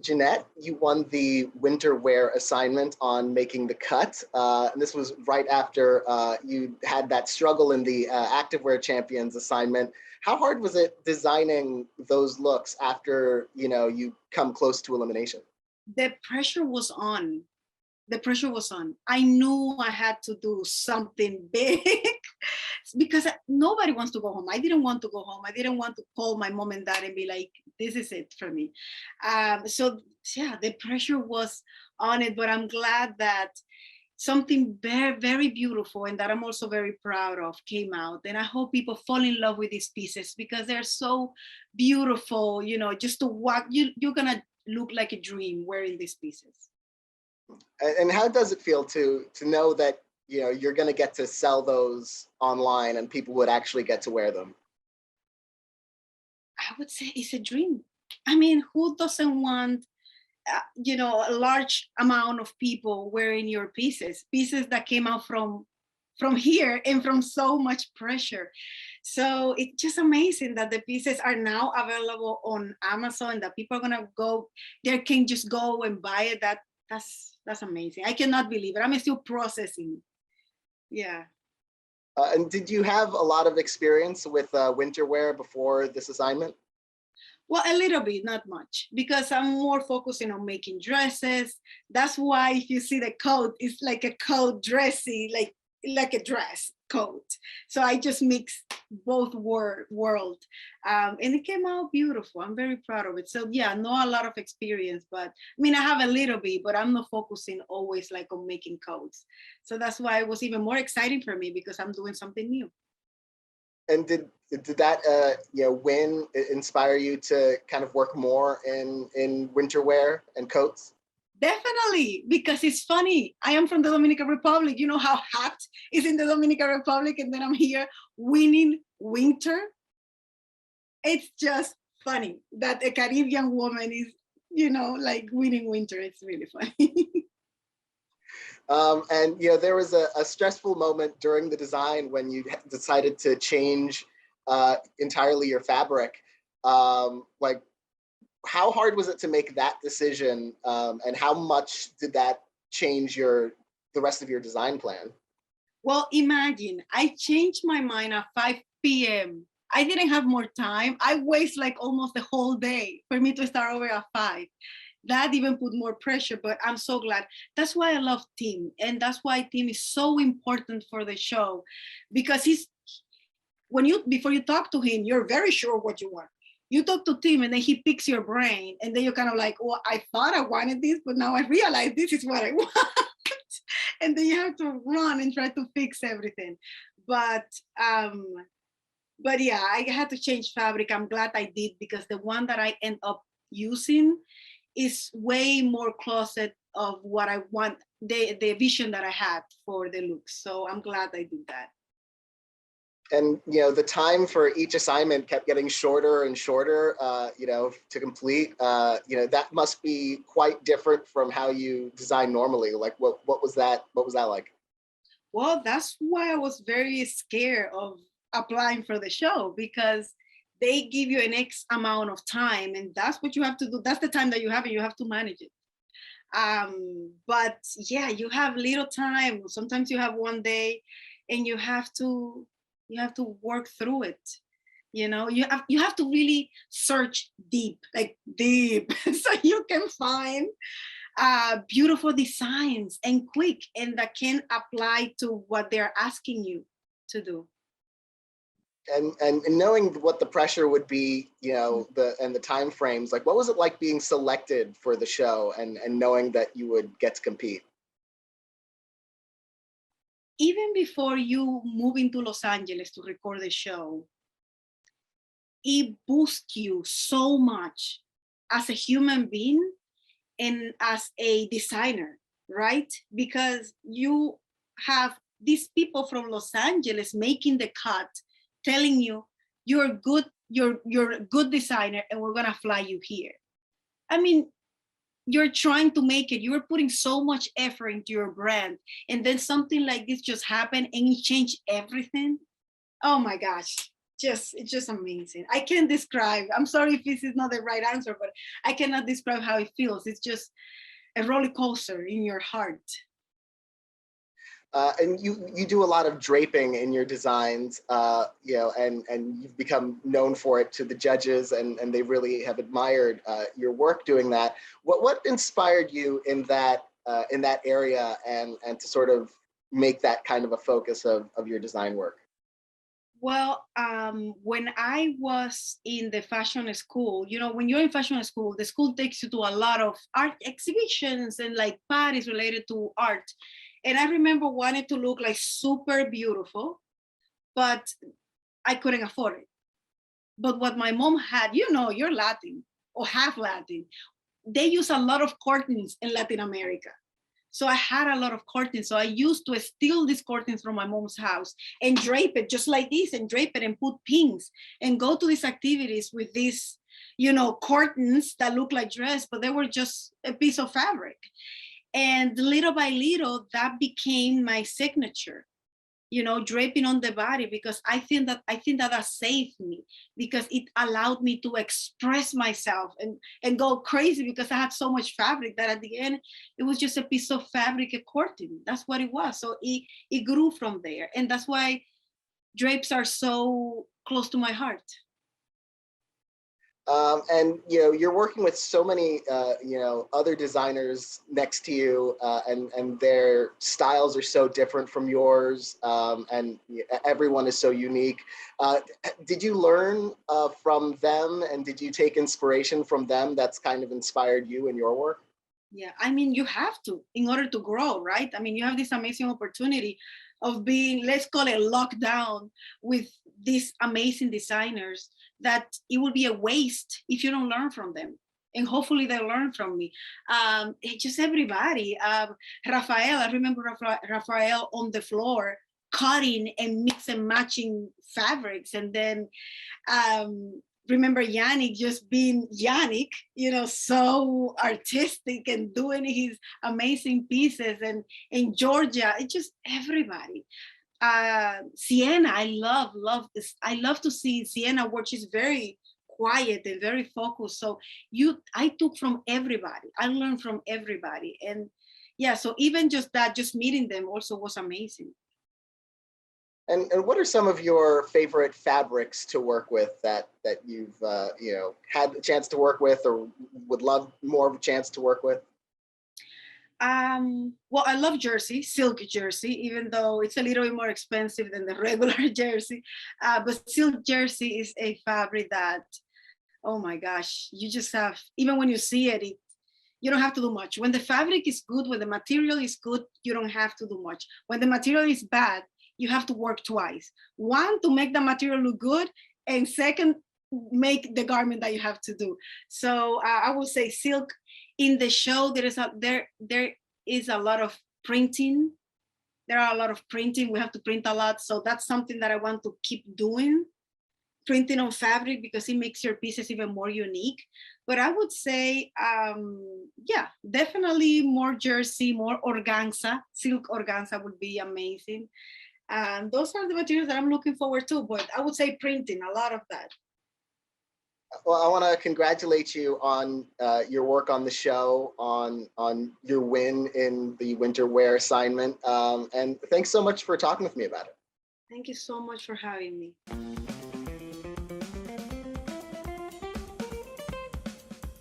Jeanette, you won the winter wear assignment on Making the Cut. And this was right after you had that struggle in the activewear champions assignment. How hard was it designing those looks after, you come close to elimination? The pressure was on. The pressure was on. I knew I had to do something big because nobody wants to go home. I didn't want to go home. I didn't want to call my mom and dad and be like, this is it for me. So yeah, the pressure was on it, but I'm glad that something very, very beautiful and that I'm also very proud of came out. And I hope people fall in love with these pieces because they're so beautiful, just to walk, you're gonna look like a dream wearing these pieces. And how does it feel to know that you're going to get to sell those online and people would actually get to wear them? I would say it's a dream. I mean, who doesn't want a large amount of people wearing your pieces that came out from here and from so much pressure. So it's just amazing that the pieces are now available on Amazon, that people are gonna go there, can just go and buy it. That's amazing. I cannot believe it. I'm still processing. Yeah. And did you have a lot of experience with winter wear before this assignment? Well, a little bit, not much, because I'm more focusing on making dresses. That's why if you see the coat, it's like a coat dressy, like a dress coat. So I just mixed both world, and it came out beautiful. I'm very proud of it. So yeah, not a lot of experience, but I mean, I have a little bit, but I'm not focusing always like on making coats. So that's why it was even more exciting for me because I'm doing something new. And did that win inspire you to kind of work more in winter wear and coats? Definitely, because it's funny. I am from the Dominican Republic. You know how hot is in the Dominican Republic, and then I'm here winning winter. It's just funny that a Caribbean woman is, like winning winter. It's really funny. And there was a stressful moment during the design when you decided to change entirely your fabric. Like, how hard was it to make that decision, and how much did that change the rest of your design plan? Well, imagine I changed my mind at 5 p.m. I didn't have more time. I waste like almost the whole day for me to start over at 5. That even put more pressure, but I'm so glad. That's why I love Tim, and that's why Tim is so important for the show, because before you talk to him, you're very sure what you want. You talk to Tim and then he picks your brain, and then you're kind of like, well, I thought I wanted this, but now I realize this is what I want. And then you have to run and try to fix everything. But yeah, I had to change fabric. I'm glad I did, because the one that I end up using is way more closet of what I want, the vision that I had for the look. So I'm glad I did that. And the time for each assignment kept getting shorter and shorter, to complete. That must be quite different from how you design normally. Like, what was that? What was that like? Well, that's why I was very scared of applying for the show, because they give you an X amount of time, and that's what you have to do. That's the time that you have, and you have to manage it. But yeah, you have little time. Sometimes you have one day, and you have to work through it. You have to really search deep, so you can find beautiful designs and quick, and that can apply to what they're asking you to do. And knowing what the pressure would be, the time frames, like, what was it like being selected for the show and knowing that you would get to compete? Even before you move into Los Angeles to record the show, it boosts you so much as a human being and as a designer, right? Because you have these people from Los Angeles making the cut, telling you you're a good designer, and we're gonna fly you here. I mean, you're trying to make it, you're putting so much effort into your brand, and then something like this just happened and it changed everything. Oh my gosh, it's just amazing. I can't describe. I'm sorry if this is not the right answer, but I cannot describe how it feels. It's just a roller coaster in your heart. And you do a lot of draping in your designs, and you've become known for it to the judges, and they really have admired your work doing that. What inspired you in that area, and to sort of make that kind of a focus of your design work? Well, when I was in the fashion school, when you're in fashion school, the school takes you to a lot of art exhibitions and like parties related to art. And I remember wanting to look like super beautiful, but I couldn't afford it. But what my mom had, you're Latin or half Latin. They use a lot of curtains in Latin America. So I had a lot of curtains. So I used to steal these curtains from my mom's house and drape it just like this, and drape it and put pins and go to these activities with these, curtains that look like dress, but they were just a piece of fabric. And little by little, that became my signature, draping on the body, because I think that saved me, because it allowed me to express myself and go crazy, because I had so much fabric that at the end it was just a piece of fabric, a curtain. That's what it was. So it grew from there, and that's why drapes are so close to my heart. And you're working with so many other designers next to you, and their styles are so different from yours, and everyone is so unique. Did you learn from them, and did you take inspiration from them that's kind of inspired you in your work? Yeah, I mean, you have to in order to grow, right? I mean, you have this amazing opportunity of being, let's call it, locked down with these amazing designers, that it will be a waste if you don't learn from them. And hopefully they'll learn from me. Just everybody. Rafael, I remember Rafael on the floor cutting and mix and matching fabrics. And then remember Yannick just being Yannick, so artistic and doing his amazing pieces, and Georgia, it's just everybody. Sienna, I love to see Sienna work. She's very quiet and very focused. So I took from everybody. I learned from everybody. And yeah, so even just that, just meeting them also was amazing. And what are some of your favorite fabrics to work with that you've had the chance to work with, or would love more of a chance to work with? Well, I love jersey, silk jersey, even though it's a little bit more expensive than the regular jersey. But silk jersey is a fabric that, oh my gosh, you just have, even when you see it, you don't have to do much. When the fabric is good, when the material is good, you don't have to do much. When the material is bad, you have to work twice. One, to make the material look good, and second, make the garment that you have to do. So I would say silk. In the show, there is a lot of printing. There are a lot of printing. We have to print a lot. So that's something that I want to keep doing, printing on fabric, because it makes your pieces even more unique. But I would say, yeah, definitely more jersey, more organza. Silk organza would be amazing. And those are the materials that I'm looking forward to. But I would say printing, a lot of that. Well, I want to congratulate you on your work on the show, on your win in the winter wear assignment, and thanks so much for talking with me about it. Thank you so much for having me.